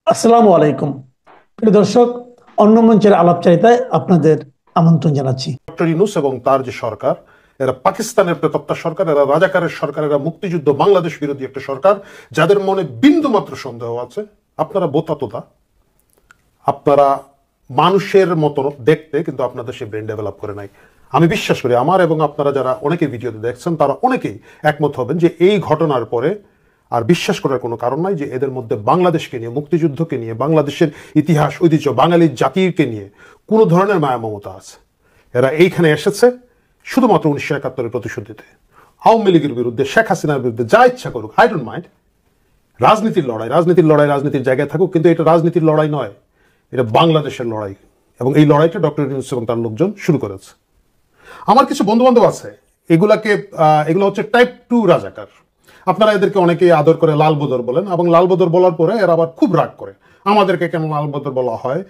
আসসালামু আলাইকুম প্রিয় দর্শক, অন্য মঞ্চের আলাপচারিতায় আপনাদের আমন্ত্রণ জানাচ্ছি। ডক্টর ইউনূস এবং তার যে সরকার, এরা পাকিস্তানের প্রেতাত্মা সরকার, এরা রাজাকারের সরকার, এরা মুক্তিযুদ্ধ বাংলাদেশ বিরোধী একটা সরকার। যাদের মনে বিন্দু মাত্র সন্দেহ আছে, আপনারা বোতা তোতা, আপনারা মানুষের মতো দেখতে, কিন্তু আপনাদের সেই ব্রেন ডেভেলপ করে নাই। আমি বিশ্বাস করি আমার এবং আপনারা যারা অনেকে ভিডিওতে দেখছেন তারা অনেকেই একমত হবেন যে এই ঘটনার পরে আর বিশ্বাস করার কোনো কারণ নাই যে এদের মধ্যে বাংলাদেশকে নিয়ে, মুক্তিযুদ্ধকে নিয়ে, বাংলাদেশের ইতিহাস ঐতিহ্য, বাঙালি জাতিকে নিয়ে কোনো ধরনের মায়া মমতা আছে। এরা এইখানে এসেছে শুধুমাত্র 1971-এর প্রতিশোধ দিতে। আওয়ামী লীগের বিরুদ্ধে, শেখ হাসিনার বিরুদ্ধে যা ইচ্ছা করুক, আই ডোন্ট মাইন্ড। রাজনীতির লড়াই, রাজনীতির জায়গায় থাকুক, কিন্তু এটা রাজনীতির লড়াই নয়, এটা বাংলাদেশের লড়াই। এবং এই লড়াইটা ডক্টর ইউনূস এবং তার লোকজন শুরু করেছে। আমার কিছু বন্ধু বান্ধব আছে, এগুলো হচ্ছে টাইপ 2 রাজাকার। আপনারা এদেরকে অনেকে আদর করে লাল বদর বলেন, এবং লাল বদর বলার পরে এরা আবার খুব রাগ করে আমাদেরকে কেন লাল বদর বলা হয়।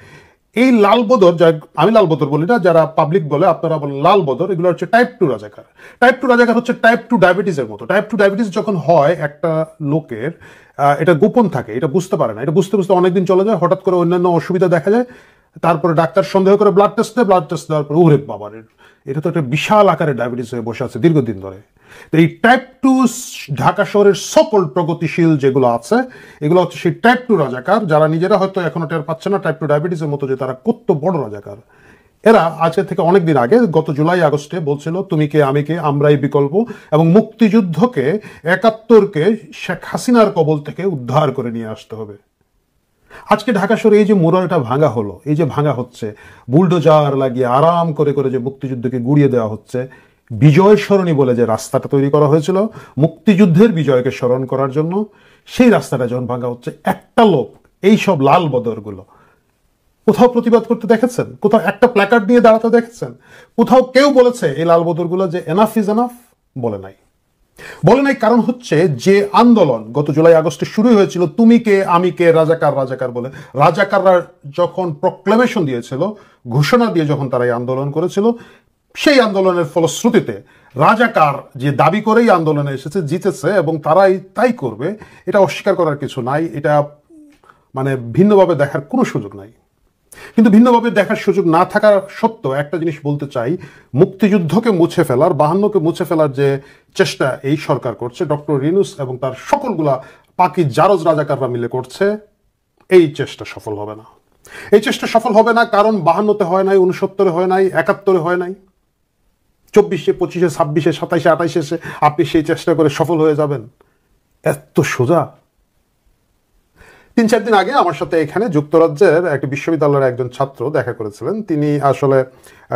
এই লাল বদর, আমি লাল বদর বলি না, যারা পাবলিক বলে আপনারা বলেন লাল বদর, এগুলো হচ্ছে টাইপ 2 রাজাকার। টাইপ 2 রাজাকার হচ্ছে টাইপ 2 ডায়াবেটিসের মতো। টাইপ 2 ডায়াবেটিস যখন হয় একটা লোকের, এটা গোপন থাকে, এটা বুঝতে পারে না, এটা বুঝতে বুঝতে অনেকদিন চলে যায়, হঠাৎ করে অন্যান্য অসুবিধা দেখা যায়, তারপরে ডাক্তার সন্দেহ করে ব্লাড টেস্ট দেওয়ার পরে ওরে বাবার, এটা তো একটা বিশাল আকারে ডায়াবেটিস হয়ে বসে আছে দীর্ঘদিন ধরে। তো এই টাইপ 2 ঢাকা শহরের সকল প্রগতিশীল যেগুলো আছে, এগুলো হচ্ছে সেই টাইপ 2 রাজাকার, যারা নিজেরা হয়তো এখনো টের পাচ্ছে না টাইপ 2 ডায়াবেটিসের মতো যে তারা কত বড় রাজাকার। এরা আজকে থেকে অনেকদিন আগে, গত জুলাই আগস্টে বলছিল তুমি কে আমি কে, আমরাই বিকল্প, এবং মুক্তিযুদ্ধকে, 71-কে শেখ হাসিনার কবল থেকে উদ্ধার করে নিয়ে আসতে হবে। আজকে ঢাকা শহরে এই যে মোরালটা ভাঙা হলো, এই যে ভাঙা হচ্ছে, বুলডোজার লাগিয়ে আরাম করে করে যে মুক্তিযুদ্ধকে গুড়িয়ে দেওয়া হচ্ছে, বিজয় সরণী বলে যে রাস্তাটা তৈরি করা হয়েছিল মুক্তিযুদ্ধের বিজয়কে স্মরণ করার জন্য, সেই রাস্তাটা যখন ভাঙা হচ্ছে, একটা লোক, এই সব লাল বদরগুলো কোথাও প্রতিবাদ করতে দেখেছেন? কোথাও একটা প্ল্যাকার্ড নিয়ে দাঁড়াতে দেখেছেন? কোথাও কেউ বলেছে এই লাল বদরগুলো যে এনাফ ইজ এনাফ? বলে নাই। কারণ হচ্ছে যে আন্দোলন গত জুলাই আগস্টে শুরু হয়েছিল তুমি কে আমি কে, রাজাকার রাজাকার বলে, রাজাকাররা যখন প্রক্লেমেশন দিয়েছিল, ঘোষণা দিয়ে যখন তারা এই আন্দোলন করেছিল, সেই আন্দোলনের ফলশ্রুতিতে রাজাকার যে দাবি করেই আন্দোলনে এসেছে, জিতেছে, এবং তারাই তাই করবে, এটা অস্বীকার করার কিছু নাই। এটা মানে ভিন্নভাবে দেখার কোনো সুযোগ নাই। কিন্তু ভিন্নভাবে দেখার সুযোগ না থাকা সত্ত্বেও একটা জিনিস বলতে চাই, মুক্তিযুদ্ধকে মুছে ফেলার, 52-কে মুছে ফেলার যে চেষ্টা এই সরকার করছে, ডক্টর ইউনূস এবং তার সকলগুলা পাকি জারজ রাজাকাররা মিলে করছে, এই চেষ্টা সফল হবে না। এই চেষ্টা সফল হবে না কারণ 52-তে হয় নাই, 69-এ হয় নাই, 71-এ হয় নাই। 24-এ, 25-এ, 26-এ, 27-এ, 28-এ এসে আপনি সেই চেষ্টা করে সফল হয়ে যাবেন? এত সোজা? 3-4 দিন আগে আমার সাথে এখানে যুক্তরাজ্যের একটা বিশ্ববিদ্যালয়ের একজন ছাত্র দেখা করেছিলেন। তিনি আসলে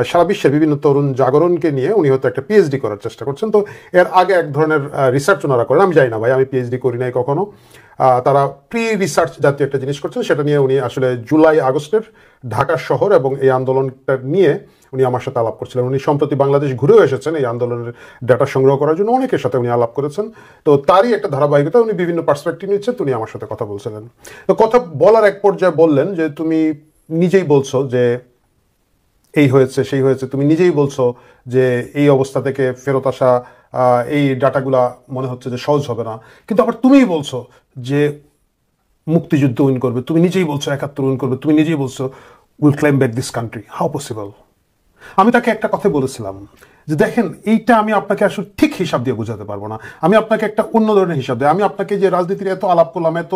সারা বিশ্বের বিভিন্ন তরুণ জাগরণকে নিয়ে উনি হয়তো একটা পিএইচডি করার চেষ্টা করছেন। তো এর আগে এক ধরনের রিসার্চ ওনারা করেন, আমি জানি না ভাই, আমি পিএইচডি করি নাই কখনো। তারা প্রি রিসার্চ জাতীয় একটা জিনিস করছেন, সেটা নিয়ে উনি আসলে জুলাই আগস্টের ঢাকা শহর এবং এই আন্দোলনটা নিয়ে উনি আমার সাথে আলাপ করছিলেন। উনি সম্প্রতি বাংলাদেশ ঘুরেও এসেছেন এই আন্দোলনের ডাটা সংগ্রহ করার জন্য, অনেকের সাথে উনি আলাপ করেছেন। তো তারই একটা ধারাবাহিকতা, উনি বিভিন্ন পার্সপেক্টিভ নিচ্ছেন, উনি আমার সাথে কথা বলছিলেন। তো কথা বলার এক পর্যায়ে বললেন যে তুমি নিজেই বলছো যে এই হয়েছে সেই হয়েছে, তুমি নিজেই বলছো যে এই অবস্থা থেকে ফেরত আসা, এই ডাটাগুলা মনে হচ্ছে যে সহজ হবে না, কিন্তু আবার তুমিই বলছো যে মুক্তিযুদ্ধ উইন করবে, তুমি নিজেই বলছো 71 উইন করবে, তুমি নিজেই বলছো will claim back this country, how possible? আমি তাকে একটা কথা বলেছিলাম যে দেখেন, এইটা আমি আপনাকে আসলে ঠিক হিসাব দিয়ে বোঝাতে পারবো না, আমি আপনাকে একটা অন্য ধরনের হিসাব দিই, আমি আপনাকে যে রাজনীতির এত আলাপ করলাম, এত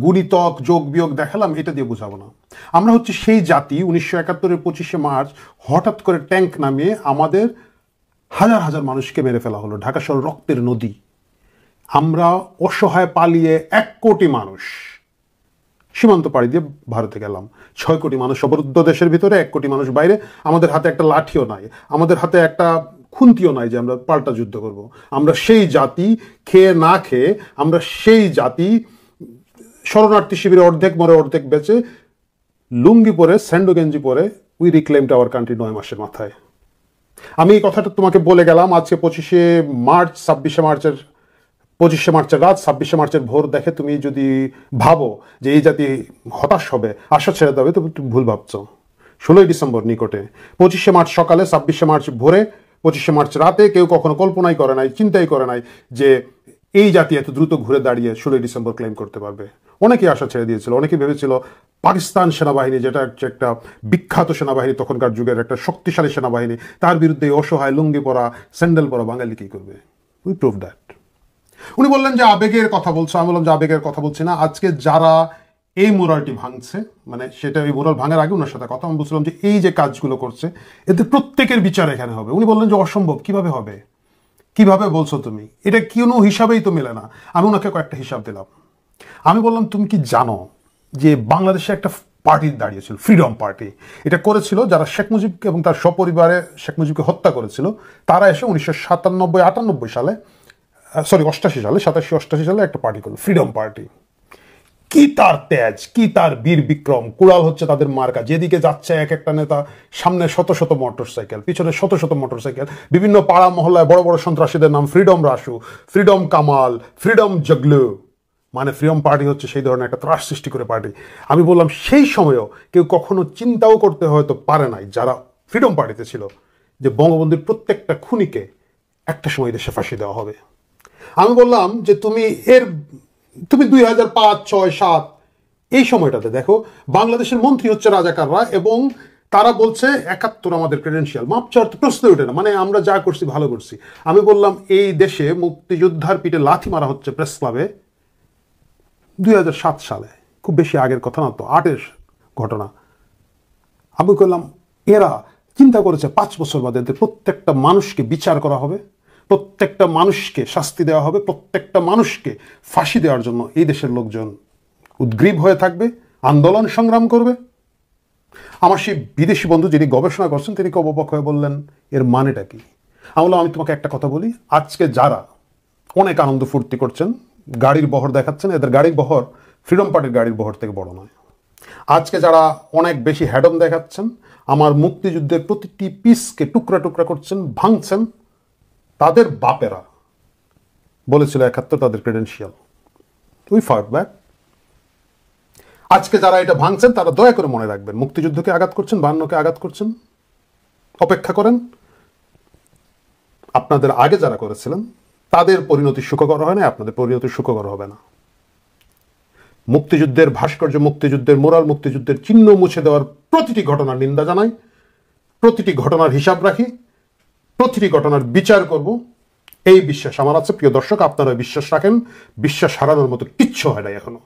গুণিতক যোগ বিয়োগ দেখালাম, এটা দিয়ে বোঝাবো না। আমরা হচ্ছে সেই জাতি, 1971-এর 25শে মার্চ হঠাৎ করে ট্যাঙ্ক নামিয়ে আমাদের হাজার হাজার মানুষকে মেরে ফেলা হলো, ঢাকা শহর রক্তের নদী। আমরা অসহায় পালিয়ে 1 কোটি মানুষ সীমান্ত পাড়ি দিয়ে ভারতে গেলাম, 6 কোটি মানুষ অবরুদ্ধ দেশের ভিতরে, 1 কোটি মানুষ বাইরে। আমাদের হাতে একটা লাঠিও নাই, আমাদের হাতে একটা খুন্তিও নাই যে আমরা পাল্টা যুদ্ধ করব। আমরা সেই জাতি, খেয়ে না খেয়ে আমরা সেই জাতি, শরণার্থী শিবিরে অর্ধেক মরে অর্ধেক বেঁচে, লুঙ্গি পরে, স্যান্ডো গেঞ্জি পরে, উই রিক্লেমড আওয়ার কান্ট্রি 9 মাসের মাথায়। আমি এই কথাটা তোমাকে বলে গেলাম আজকে 25শে মার্চ, 26শে মার্চের 25শে মার্চের রাত, 26শে মার্চের ভোর দেখে তুমি যদি ভাবো যে এই জাতি হতাশ হবে, আশা ছেড়ে দেবে, তুমি একটু ভুল ভাবছো। 16ই ডিসেম্বর নিকটে, 25শে মার্চ সকালে, 26শে মার্চ ভোরে, 25শে মার্চ রাতে কেউ কখনো কল্পনাই করে নাই, চিন্তাই করে নাই যে এই জাতি এত দ্রুত ঘুরে দাঁড়িয়ে 16 ডিসেম্বর ক্লেম করতে পারবে। অনেকেই আশা ছেড়ে দিয়েছিল, অনেকেই ভেবেছিল পাকিস্তান সেনাবাহিনী, যেটা হচ্ছে একটা বিখ্যাত সেনাবাহিনী, তখনকার যুগের একটা শক্তিশালী সেনাবাহিনী, তার বিরুদ্ধে অসহায় লুঙ্গি পরা স্যান্ডেল পরা বাঙালি কি করবে? We prove that. উনি বললেন যে আবেগের কথা বলছো, আমি বললাম যে আবেগের কথা বলছি না। আজকে যারা এই মোরালটি ভাঙছে, মানে সেটা এই মোরাল ভাঙার আগে ওনার সাথে কথা আমি বলছিলাম যে এই যে কাজগুলো করছে এদের প্রত্যেকের বিচার এখানে হবে। উনি বললেন যে অসম্ভব, কিভাবে হবে, কিভাবে বলছো তুমি, এটা কোনো হিসাবেই তো মেলে না। আমি ওনাকে কয়েকটা হিসাব দিলাম। আমি বললাম তুমি কি জানো যে বাংলাদেশে একটা পার্টি দাঁড়িয়েছিল, ফ্রিডম পার্টি। এটা করেছিল যারা শেখ মুজিবকে এবং তার সপরিবারে শেখ মুজিবকে হত্যা করেছিল, তারা এসে 1997-98 সালে, সরি 88 সালে, 87-88 সালে একটা পার্টি করলো, ফ্রিডম পার্টি। কি তার তেজ, কি তার বীর বিক্রম, কুড়াল হচ্ছে তাদের মার্কা। যেদিকে যাচ্ছে এক একটা নেতা, সামনে শত শত মোটরসাইকেল, পিছনে শত শত মোটরসাইকেল, বিভিন্ন পাড়া মহল্লায় বড় বড় সন্ত্রাসীদের নাম, freedom Rasu, freedom Kamal, freedom Joglu. মানে ফ্রিডম পার্টি হচ্ছে সেই ধরনের একটা ত্রাস সৃষ্টি করে পার্টি। আমি বললাম সেই সময়ও কেউ কখনো চিন্তাও করতে হয়তো পারে নাই, যারা ফ্রিডম পার্টিতে ছিল, যে বঙ্গবন্ধুর প্রত্যেকটা খুনিকে একটা সময় দেশে ফাঁসি দেওয়া হবে। আমি বললাম যে তুমি 2005, 6, 7 এই সময়টাতে দেখো বাংলাদেশের মন্ত্রী হচ্ছে রাজাকাররা, এবং তারা বলছে 71 আমাদের ক্রেডেন্সিয়াল। মাপ চাওয়ার তো প্রশ্ন ওঠে না, মানে আমরা যা করছি ভালো করছি। আমি বললাম এই দেশে মুক্তিযোদ্ধার পিঠে লাথি মারা হচ্ছে প্রেস ক্লাবে 2007 সালে, খুব বেশি আগের কথা না তো, 8-এর ঘটনা। আমি বললাম এরা চিন্তা করেছে 5 বছর বাদে এদের প্রত্যেকটা মানুষকে বিচার করা হবে, প্রত্যেকটা মানুষকে শাস্তি দেওয়া হবে, প্রত্যেকটা মানুষকে ফাঁসি দেওয়ার জন্য এই দেশের লোকজন উদ্গ্রীব হয়ে থাকবে, আন্দোলন সংগ্রাম করবে। আমার সেই বিদেশি বন্ধু যিনি গবেষণা করছেন তিনি অবাক হয়ে বললেন এর মানেটা কি? আমি বললাম আমি তোমাকে একটা কথা বলি, আজকে যারা অনেক আনন্দ ফুর্তি করছেন, গাড়ির বহর দেখাচ্ছেন, এদের গাড়ির বহর ফ্রিডম পার্টির গাড়ির বহর থেকে বড় নয়। আজকে যারা অনেক বেশি হ্যাডম দেখাচ্ছেন, আমার মুক্তিযুদ্ধের প্রতিটি পিসকে টুকরা টুকরা করছেন, ভাঙছেন, তাদের বাপেরা বলেছিল 71 তাদের ক্রেডেন্সিয়াল। We fight back. আজকে যারা এটা ভাঙছেন তারা দয়া করে মনে রাখবেন, মুক্তিযুদ্ধকে আঘাত করছেন, 52কে আঘাত করছেন। অপেক্ষা করেন, আপনাদের আগে যারা করেছিলেন তাদের পরিণতি সুখকর হয় না, আপনাদের পরিণতি সুখকর হবে না। মুক্তিযুদ্ধের ভাস্কর্য, মুক্তিযুদ্ধের মোরাল, মুক্তিযুদ্ধের চিহ্ন মুছে দেওয়ার প্রতিটি ঘটনার নিন্দা জানাই, প্রতিটি ঘটনার হিসাব রাখি, প্রতিটি ঘটনার বিচার করব, এই বিশ্বাস আমার আছে। প্রিয় দর্শক, আপনারা বিশ্বাস রাখেন। বিশ্বাস হারানোর মতো কিচ্ছু হয় না এখনো।